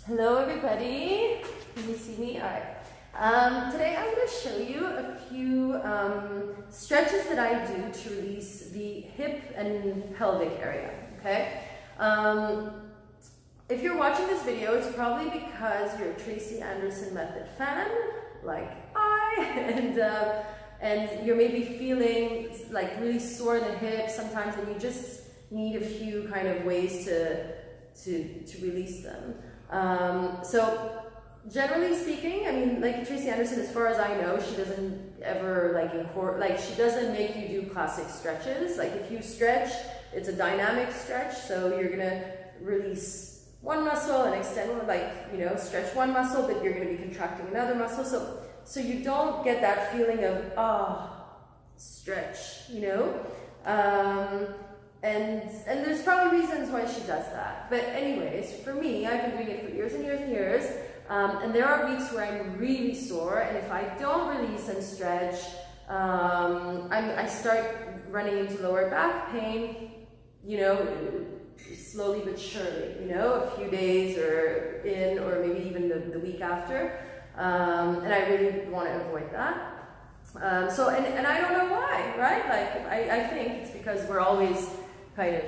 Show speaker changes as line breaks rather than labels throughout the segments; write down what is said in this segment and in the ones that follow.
Hello everybody, can you see me? Alright. Today I'm going to show you a few stretches that I do to release the hip and pelvic area, okay? If you're watching this video, it's probably because you're a Tracy Anderson Method fan, like I, and you're maybe feeling like really sore in the hips sometimes, and you just need a few kind of ways to release them. So generally speaking, I mean, like Tracy Anderson, as far as I know, she doesn't ever she doesn't make you do classic stretches. Like if you stretch, it's a dynamic stretch, so you're gonna release one muscle and extend one, stretch one muscle, but you're gonna be contracting another muscle. So you don't get that feeling of stretch, And there's probably reasons why she does that. But anyways, for me, I've been doing it for years and years and years. And there are weeks where I'm really sore, and if I don't release and stretch, I start running into lower back pain, slowly but surely, a few days or maybe even the week after. And I really want to avoid that. And I don't know why, right? Like, I think it's because we're always kind of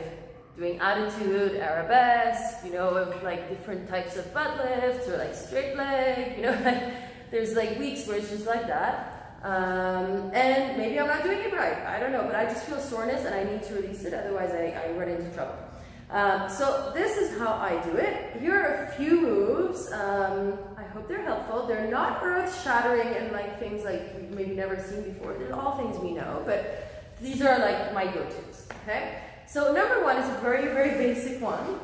doing attitude, arabesque, of like different types of butt lifts or like straight leg, there's like weeks where it's just like that. And maybe I'm not doing it right, I don't know, but I just feel soreness and I need to release it, otherwise I run into trouble. So this is how I do it. Here are a few moves. I hope they're helpful. They're not earth-shattering and like things like you've maybe never seen before. They're all things we know, but these are like my go-tos, okay? So number one is a very, very basic one.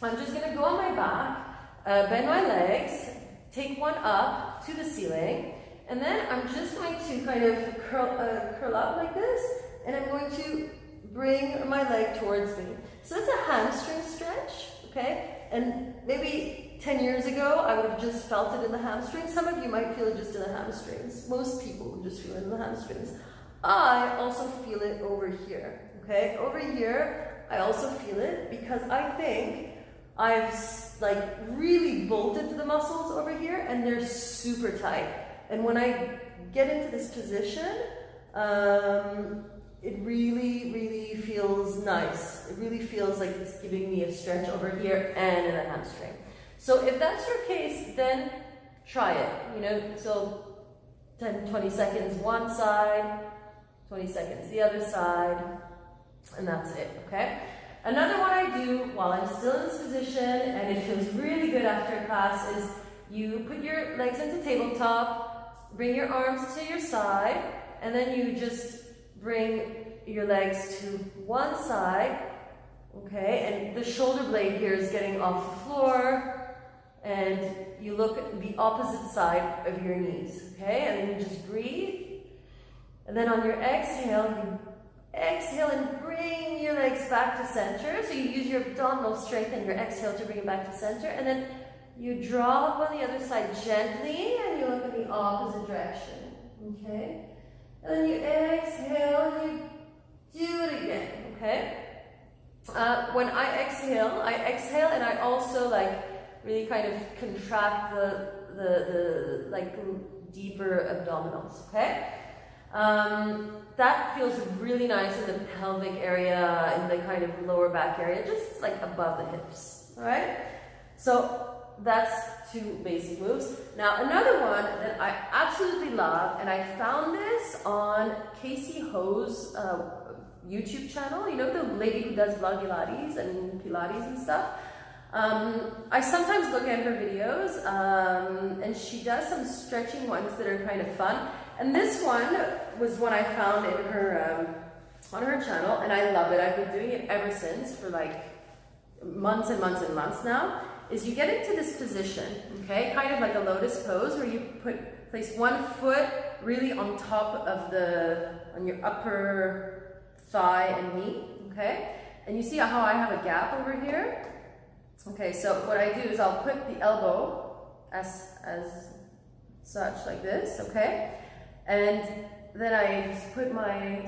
I'm just gonna go on my back, bend my legs, take one up to the ceiling, and then I'm just going to kind of curl up like this, and I'm going to bring my leg towards me. So it's a hamstring stretch, okay? And maybe 10 years ago, I would have just felt it in the hamstrings. Some of you might feel it just in the hamstrings. Most people would just feel it in the hamstrings. I also feel it over here, okay? Over here, I also feel it because I think I've like really bolted the muscles over here and they're super tight. And when I get into this position, it really, really feels nice. It really feels like it's giving me a stretch over here and in the hamstring. So if that's your case, then try it, so 10, 20 seconds one side, 20 seconds the other side, and that's it, okay? Another one I do while I'm still in this position, and it feels really good after class, is you put your legs into tabletop, bring your arms to your side, and then you just bring your legs to one side, okay? And the shoulder blade here is getting off the floor, and you look at the opposite side of your knees, okay? And then you just breathe. And then on your exhale, you exhale and bring your legs back to center. So you use your abdominal strength and your exhale to bring it back to center. And then you drop on the other side gently and you look in the opposite direction, okay? And then you exhale and you do it again, okay? When I exhale and I also really kind of contract the deeper abdominals, okay? That feels really nice in the pelvic area, in the kind of lower back area, just like above the hips, all right? So that's two basic moves. Now another one that I absolutely love, and I found this on Casey Ho's YouTube channel, the lady who does Vlog Pilates and Pilates and stuff. I sometimes look at her videos, and she does some stretching ones that are kind of fun. And this one was one I found in her on her channel, and I love it. I've been doing it ever since for like months and months and months now. Is you get into this position, okay, kind of like a lotus pose, where you place one foot really on top of on your upper thigh and knee, okay, and you see how I have a gap over here. Okay, so what I do is I'll put the elbow as such, like this, okay? And then I just put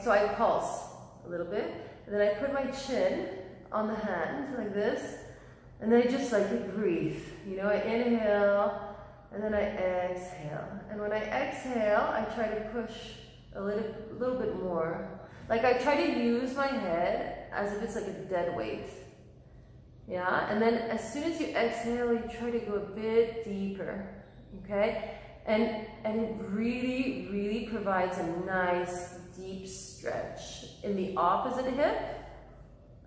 so I pulse a little bit, and then I put my chin on the hand, like this, And then I just like breathe. You know, I inhale and then I exhale. And when I exhale, I try to push a little bit more. Like I try to use my head as if it's like a dead weight. Yeah, and then as soon as you exhale, you try to go a bit deeper. Okay? And it really, really provides a nice deep stretch in the opposite hip.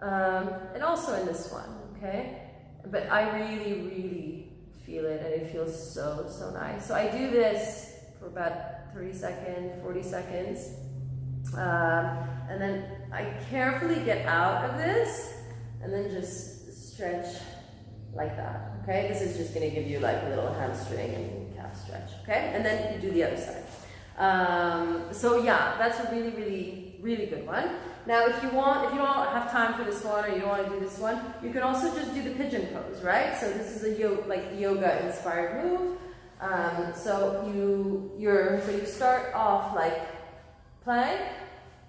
And also in this one, okay? But I really, really feel it, and it feels so, so nice. So I do this for about 30 seconds, 40 seconds. And then I carefully get out of this, and then just stretch like that, okay? This is just gonna give you like a little hamstring and calf stretch, okay? And then you do the other side. So yeah, that's a really, really, really good one. Now, if you don't have time for this one, or you don't want to do this one, you can also just do the pigeon pose, right? So this is a yoga inspired move. So you start off like plank,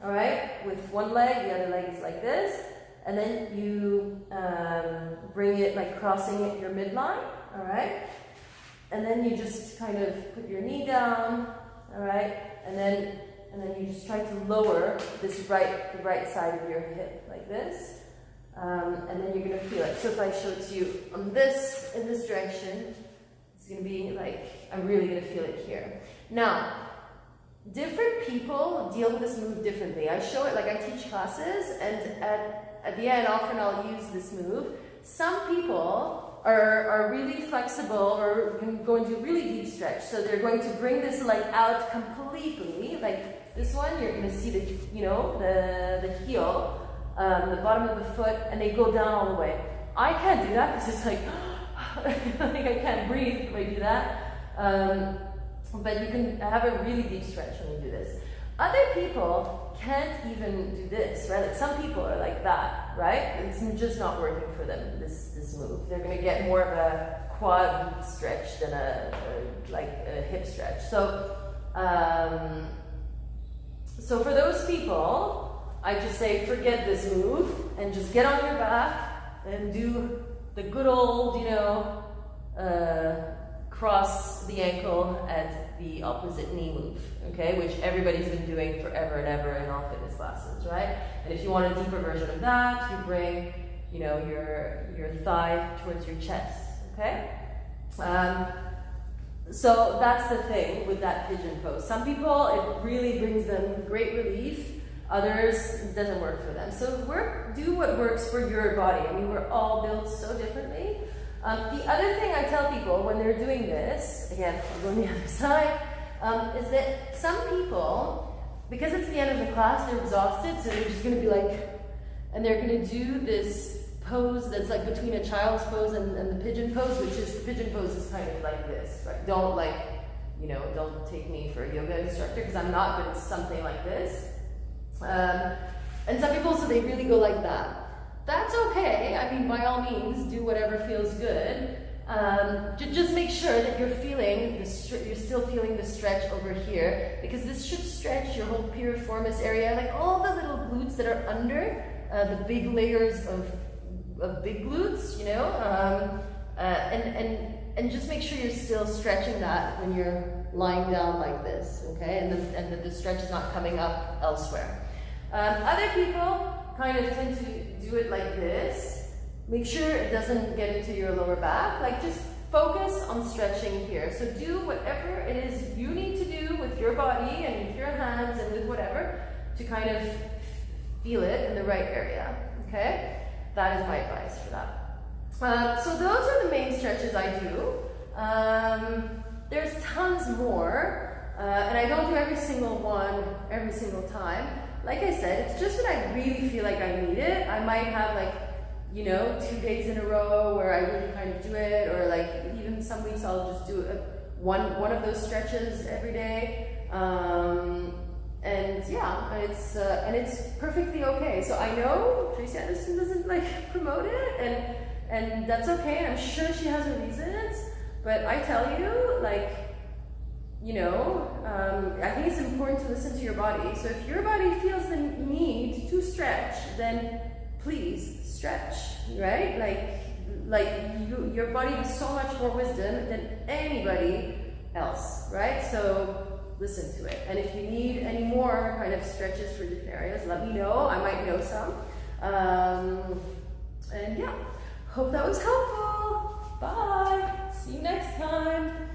all right, with one leg, the other leg is like this, and then you bring it like crossing your midline, all right, and then you just kind of put your knee down, all right, and then you just try to lower the right side of your hip like this, and then you're gonna feel it. So if I show it to you in this direction, it's gonna be like, I'm really gonna feel it here. Now, different people deal with this move differently. I show it, like I teach classes, and at the end, often I'll use this move. Some people are really flexible or can go into really deep stretch. So they're going to bring this leg out completely, like this one, you're going to see the heel, the bottom of the foot, and they go down all the way. I can't do that because it's like, like I can't breathe if I do that. But you can have a really deep stretch when you do this. Other people can't even do this, right? Like some people are like that, right? It's just not working for them, this move. They're going to get more of a quad stretch than a hip stretch. So for those people, I just say forget this move and just get on your back and do the good old, cross the ankle at the opposite knee move, okay? Which everybody's been doing forever and ever in all fitness classes, right? And if you want a deeper version of that, you bring, your thigh towards your chest, okay? So that's the thing with that pigeon pose. Some people, it really brings them great relief. Others, it doesn't work for them. So do what works for your body. I mean, we're all built so differently. The other thing I tell people when they're doing this, again, I'll go on the other side, is that some people, because it's the end of the class, they're exhausted, so they're just going to be like, and they're going to do this pose that's like between a child's pose and the pigeon pose, which is, the pigeon pose is kind of like this, right? Don't don't take me for a yoga instructor because I'm not good at something like this. And some people, so they really go like that. That's okay. I mean, by all means, do whatever feels good. Just make sure that you're still feeling the stretch over here, because this should stretch your whole piriformis area, like all the little glutes that are under the big layers of big glutes, and just make sure you're still stretching that when you're lying down like this, okay? And that the stretch is not coming up elsewhere. Other people kind of tend to do it like this. Make sure it doesn't get into your lower back. Like, just focus on stretching here. So do whatever it is you need to do with your body and with your hands and with whatever to kind of feel it in the right area, okay? That is my advice for that. So those are the main stretches I do. There's tons more, and I don't do every single one every single time. Like I said, it's just when I really feel like I need it. I might have 2 days in a row where I really kind of do it, or even some weeks I'll just do one of those stretches every day. And yeah, it's perfectly okay. So I know Tracy Anderson doesn't promote it, and that's okay. And I'm sure she has her reasons, but I tell you, I think it's important to listen to your body. So if your body feels the need to stretch, then please stretch, right? like your body has so much more wisdom than anybody else, right? So listen to it. And if you need any more kind of stretches for different areas, let me know. I might know some. And yeah, hope that was helpful. Bye. See you next time.